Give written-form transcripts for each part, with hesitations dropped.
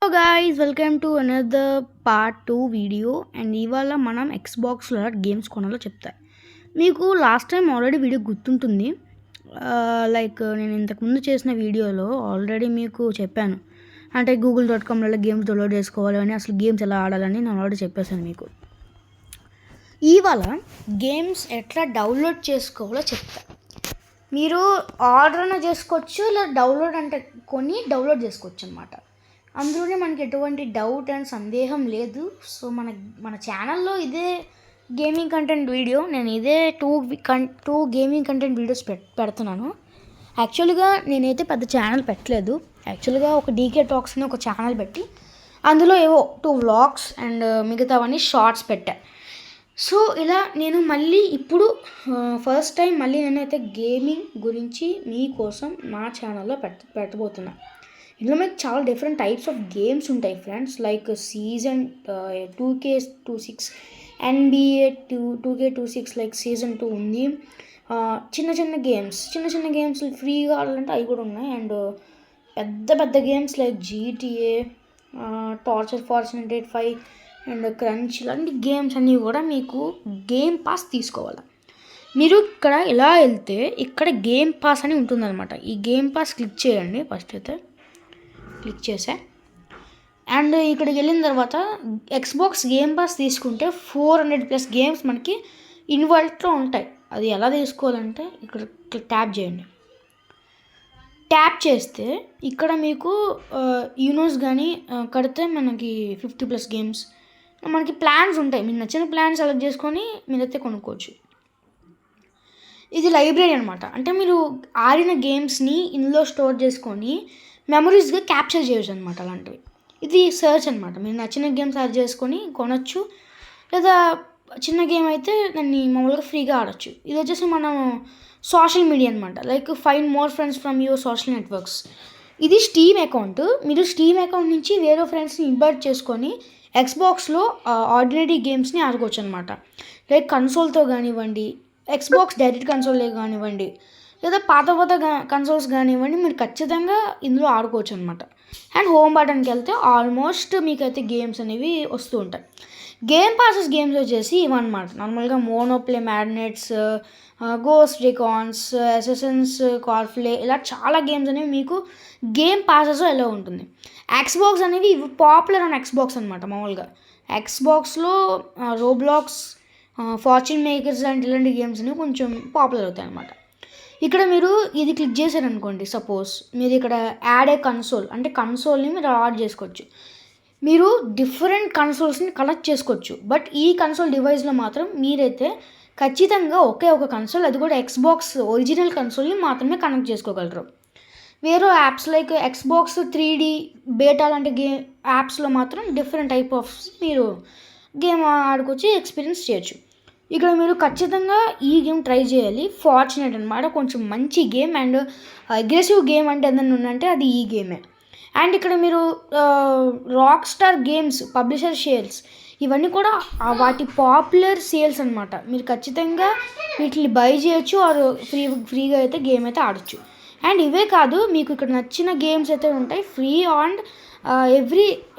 Hello guys, welcome to another part 2 video. And ఇవాళ మనం ఎక్స్బాక్స్లో games కొనాలో చెప్తా. మీకు లాస్ట్ టైం ఆల్రెడీ వీడియో గుర్తుంటుంది. నేను ఇంతకుముందు చేసిన వీడియోలో ఆల్రెడీ మీకు చెప్పాను. అంటే google.comలో గేమ్స్ డౌన్లోడ్ చేసుకోవాలి అని, అసలు గేమ్స్ ఎలా ఆడాలని నేను ఆల్రెడీ చెప్పేశాను మీకు. ఇవాళ గేమ్స్ ఎట్లా డౌన్లోడ్ చేసుకోవాలో చెప్తా. మీరు ఆర్డర్ అయినా చేసుకోవచ్చు, లేదా డౌన్లోడ్ అంటే కొని డౌన్లోడ్ చేసుకోవచ్చు అనమాట. అందులోనే మనకి ఎటువంటి డౌట్ అండ్ సందేహం లేదు. సో మన ఛానల్లో ఇదే గేమింగ్ కంటెంట్ వీడియో, నేను ఇదే టూ గేమింగ్ కంటెంట్ వీడియోస్ పెడుతున్నాను. యాక్చువల్గా నేనైతే పెద్ద ఛానల్ పెట్టలేదు. యాక్చువల్గా ఒక డీకే టాక్స్ అని ఒక ఛానల్ పెట్టి అందులో ఏవో 2 వ్లాగ్స్ అండ్ మిగతావన్నీ షార్ట్స్ పెట్టా. సో ఇలా నేను మళ్ళీ ఇప్పుడు ఫస్ట్ టైం మళ్ళీ నేనైతే గేమింగ్ గురించి మీకోసం నా ఛానల్లో పెట్టబోతున్నా. ఇందులో మీకు చాలా డిఫరెంట్ టైప్స్ ఆఫ్ గేమ్స్ ఉంటాయి friends. Like season 2K26, NBA 2K26 like season 2 ఉంది. చిన్న చిన్న గేమ్స్ ఫ్రీగా ఆడాలంటే అవి కూడా ఉన్నాయి. అండ్ పెద్ద games like GTA, torture farce 185 and crunch ఇలాంటి గేమ్స్ అన్నీ కూడా మీకు గేమ్ పాస్ తీసుకోవాలి. మీరు ఇక్కడ ఇలా వెళ్తే ఇక్కడ గేమ్ పాస్ అని ఉంటుందన్నమాట. ఈ గేమ్ పాస్ క్లిక్ చేయండి. ఫస్ట్ అయితే క్లిక్ చేసా. అండ్ ఇక్కడికి వెళ్ళిన తర్వాత ఎక్స్బాక్స్ గేమ్ పాస్ తీసుకుంటే 400+ గేమ్స్ మనకి ఇన్వాల్వ్లో ఉంటాయి. అది ఎలా తీసుకోవాలంటే ఇక్కడ ట్యాప్ చేయండి. ట్యాప్ చేస్తే ఇక్కడ మీకు యూనోస్ కానీ కడితే మనకి 50+ గేమ్స్ మనకి ప్లాన్స్ ఉంటాయి. మీకు నచ్చిన ప్లాన్ సెలెక్ట్ చేసుకొని మీరైతే కొనుక్కోవచ్చు. ఇది లైబ్రరీ అనమాట. అంటే మీరు ఆడిన గేమ్స్ని ఇందులో స్టోర్ చేసుకొని మెమరీస్గా క్యాప్చర్ చేయొచ్చు అనమాట. అలాంటివి ఇది సర్చ్ అనమాట. మీరు నచ్చిన గేమ్ సర్చ్ చేసుకొని కొనవచ్చు, లేదా చిన్న గేమ్ అయితే దాన్ని మామూలుగా ఫ్రీగా ఆడచ్చు. ఇది వచ్చేసి మనం సోషల్ మీడియా అనమాట. Like find more friends from your social networks. ఇది స్టీమ్ అకౌంట్. మీరు స్టీమ్ అకౌంట్ నుంచి వేరే ఫ్రెండ్స్ని ఇన్వైట్ చేసుకొని ఎక్స్బాక్స్లో ఆర్డినరీ గేమ్స్ని ఆడుకోవచ్చు అనమాట. లైక్ కన్సోల్తో కానివ్వండి, ఎక్స్బాక్స్ డైరెక్ట్ కన్సోల్లే కానివ్వండి, లేదా పాత కన్సోల్స్ కానివ్వండి, మీరు ఖచ్చితంగా ఇందులో ఆడుకోవచ్చు అనమాట. అండ్ హోమ్ బటన్కి వెళ్తే ఆల్మోస్ట్ మీకైతే గేమ్స్ అనేవి వస్తూ ఉంటాయి. గేమ్ పాసెస్ గేమ్స్ వచ్చేసి ఇవన్నమాట. నార్మల్గా మోనోప్లే మ్యాగ్నెట్స్, గోస్ట్ రికాన్స్, అసెసన్స్ కార్ఫ్లే, ఇలా చాలా గేమ్స్ అనేవి మీకు గేమ్ పాసెస్ ఎలా ఉంటుంది. ఎక్స్బాక్స్ అనేవి ఇవి పాపులర్ ఆన్ ఎక్స్బాక్స్ అనమాట. మామూలుగా ఎక్స్బాక్స్లో రోబ్లాక్స్, ఫార్చ్యూన్ మేకర్స్ లాంటి ఇలాంటి గేమ్స్ అనేవి కొంచెం పాపులర్ అవుతాయి అనమాట. ఇక్కడ మీరు ఇది క్లిక్ చేశారనుకోండి, సపోజ్ మీరు ఇక్కడ యాడ్ ఏ కన్సోల్ అంటే కన్సోల్ని మీరు యాడ్ చేసుకోవచ్చు. మీరు డిఫరెంట్ కన్సోల్స్ని కనెక్ట్ చేసుకోవచ్చు. బట్ ఈ కన్సోల్ డివైస్లో మాత్రం మీరైతే ఖచ్చితంగా ఒకే ఒక కన్సోల్, అది కూడా ఎక్స్బాక్స్ ఒరిజినల్ కన్సోల్ని మాత్రమే కనెక్ట్ చేసుకోగలరు. వేరే యాప్స్ లైక్ ఎక్స్బాక్స్ 3D బేటా లాంటి యాప్స్లో మాత్రం డిఫరెంట్ టైప్ ఆఫ్ మీరు గేమ్ ఆడుకొచ్చి ఎక్స్పీరియన్స్ చేయొచ్చు. ఇక్కడ మీరు ఖచ్చితంగా ఈ గేమ్ ట్రై చేయాలి. ఫార్చునేట్ అనమాట. కొంచెం మంచి గేమ్ అండ్ అగ్రెసివ్ గేమ్ అంటే ఏదైనా ఉందంటే అది ఈ గేమే. అండ్ ఇక్కడ మీరు rock star games publisher shares ఇవన్నీ కూడా వాటి పాపులర్ సేల్స్ అనమాట. మీరు ఖచ్చితంగా వీటిని బై చేయొచ్చు, ఆర్ ఫ్రీగా అయితే గేమ్ అయితే ఆడచ్చు. అండ్ ఇవే కాదు, మీకు ఇక్కడ నచ్చిన గేమ్స్ అయితే ఉంటాయి free. And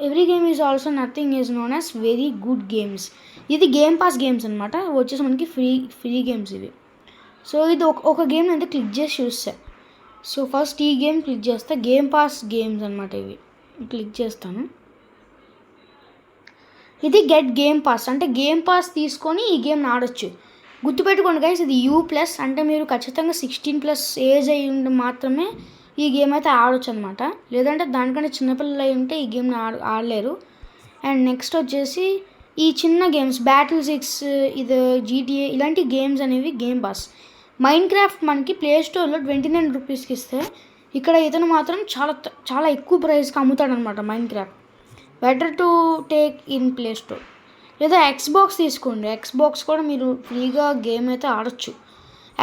every game is also nothing is known as very good games. ఇది గేమ్ పాస్ గేమ్స్ అనమాట. వచ్చేసి మనకి ఫ్రీ గేమ్స్ ఇవి. సో ఇది ఒక గేమ్ అయితే క్లిక్ చేసి చూస్తా. సో ఫస్ట్ ఈ గేమ్ క్లిక్ చేస్తే గేమ్ పాస్ గేమ్స్ అనమాట. ఇవి క్లిక్ చేస్తాను. ఇది గెట్ గేమ్ పాస్ అంటే గేమ్ పాస్ తీసుకొని ఈ గేమ్ని ఆడొచ్చు. గుర్తుపెట్టుకోండి గైస్, ఇది U+ అంటే మీరు ఖచ్చితంగా 16+ ఏజ్ అయ్యి ఉంటే మాత్రమే ఈ గేమ్ అయితే ఆడొచ్చు అనమాట. లేదంటే దానికంటే చిన్నపిల్లలు అయి ఉంటే ఈ గేమ్ని ఆడలేరు. అండ్ నెక్స్ట్ వచ్చేసి ఈ చిన్న గేమ్స్ Battle6, ఇది GTA ఇలాంటి గేమ్స్ అనేవి గేమ్ పాస్. మైన్క్రాఫ్ట్ మనకి ప్లేస్టోర్లో 29 రూపీస్కి ఇస్తే ఇక్కడ ఇతను మాత్రం చాలా ఎక్కువ ప్రైస్కి అమ్ముతాడు అనమాట. Minecraft better to take in play store. లేదా ఎక్స్బాక్స్ తీసుకోండి. ఎక్స్బాక్స్ కూడా మీరు ఫ్రీగా గేమ్ అయితే ఆడొచ్చు.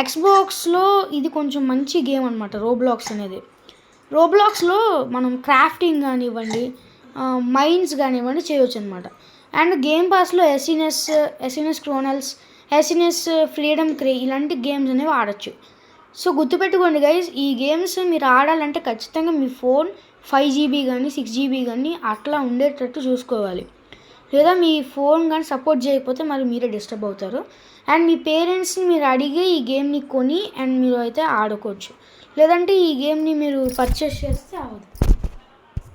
ఎక్స్బాక్స్లో ఇది కొంచెం మంచి గేమ్ అనమాట. రోబ్లాక్స్ అనేది. రోబ్లాక్స్లో మనం క్రాఫ్టింగ్ కానివ్వండి, మైన్స్ కానివ్వండి చేయవచ్చు అనమాట. అండ్ గేమ్ పాస్లో ఎస్ఎన్ఎస్ క్రోనల్స్, ఎస్ఎన్ఎస్ ఫ్రీడమ్ క్రే ఇలాంటి గేమ్స్ అనేవి ఆడచ్చు. సో గుర్తుపెట్టుకోండి గైస్, ఈ గేమ్స్ మీరు ఆడాలంటే ఖచ్చితంగా మీ ఫోన్ 5 జీబీ కానీ 6 జీబీ కానీ అట్లా ఉండేటట్టు చూసుకోవాలి. లేదా మీ ఫోన్ కానీ సపోర్ట్ చేయకపోతే మరి మీరే డిస్టర్బ్ అవుతారు. అండ్ మీ పేరెంట్స్ని మీరు అడిగి ఈ గేమ్ని కొని అండ్ మీరు అయితే ఆడుకోవచ్చు. లేదంటే ఈ గేమ్ని మీరు పర్చేస్ చేస్తే అవ్వదు.